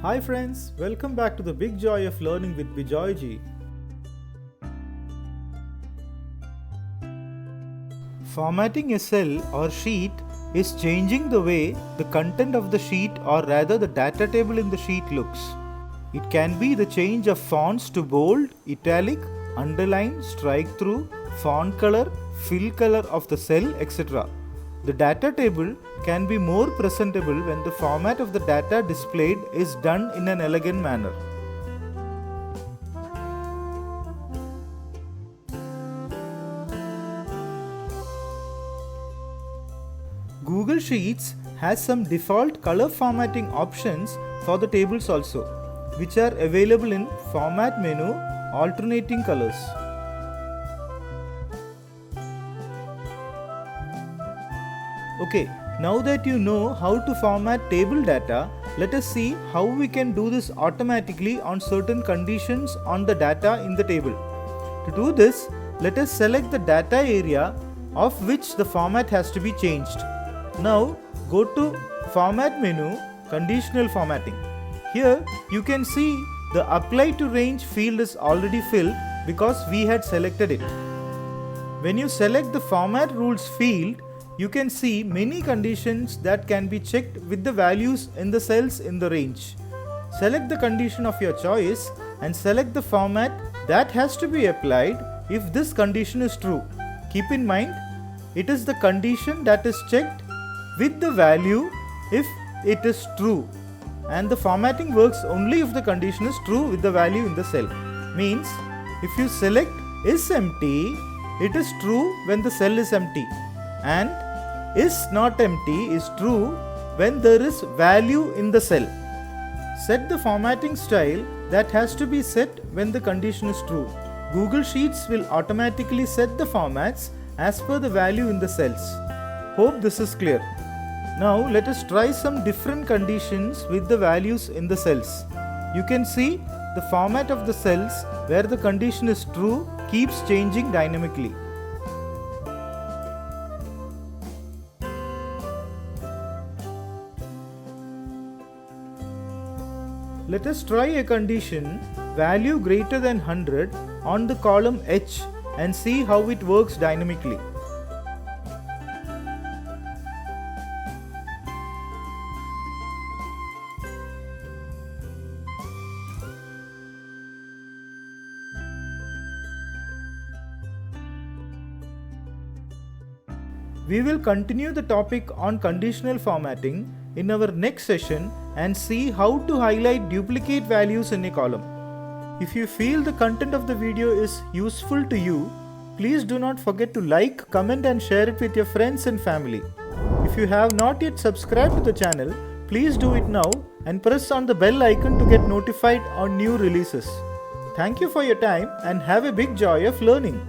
Hi friends, welcome back to the big joy of learning with Bijoyji. Formatting a cell or sheet is changing the way the content of the sheet or rather the data table in the sheet looks. It can be the change of fonts to bold, italic, underline, strike through, font color, fill color of the cell, etc. The data table can be more presentable when the format of the data displayed is done in an elegant manner. Google Sheets has some default color formatting options for the tables also, which are available in Format menu, alternating colors. Okay, now that you know how to format table data, let us see how we can do this automatically on certain conditions on the data in the table. To do this, let us select the data area of which the format has to be changed. Now go to Format menu, Conditional Formatting. Here you can see the Apply to Range field is already filled because we had selected it. When you select the Format Rules field, you can see many conditions that can be checked with the values in the cells in the range. Select the condition of your choice and select the format that has to be applied if this condition is true. Keep in mind, it is the condition that is checked with the value if it is true, and the formatting works only if the condition is true with the value in the cell. Means, if you select is empty, it is true when the cell is empty, and is not empty is true when there is value in the cell. Set the formatting style that has to be set when the condition is true. Google Sheets will automatically set the formats as per the value in the cells. Hope this is clear. Now let us try some different conditions with the values in the cells. You can see the format of the cells where the condition is true keeps changing dynamically. Let us try a condition value greater than 100 on the column H and see how it works dynamically. We will continue the topic on conditional formatting in our next session and see how to highlight duplicate values in a column. If you feel the content of the video is useful to you, please do not forget to like, comment and share it with your friends and family. If you have not yet subscribed to the channel, please do it now and press on the bell icon to get notified on new releases. Thank you for your time and have a big joy of learning.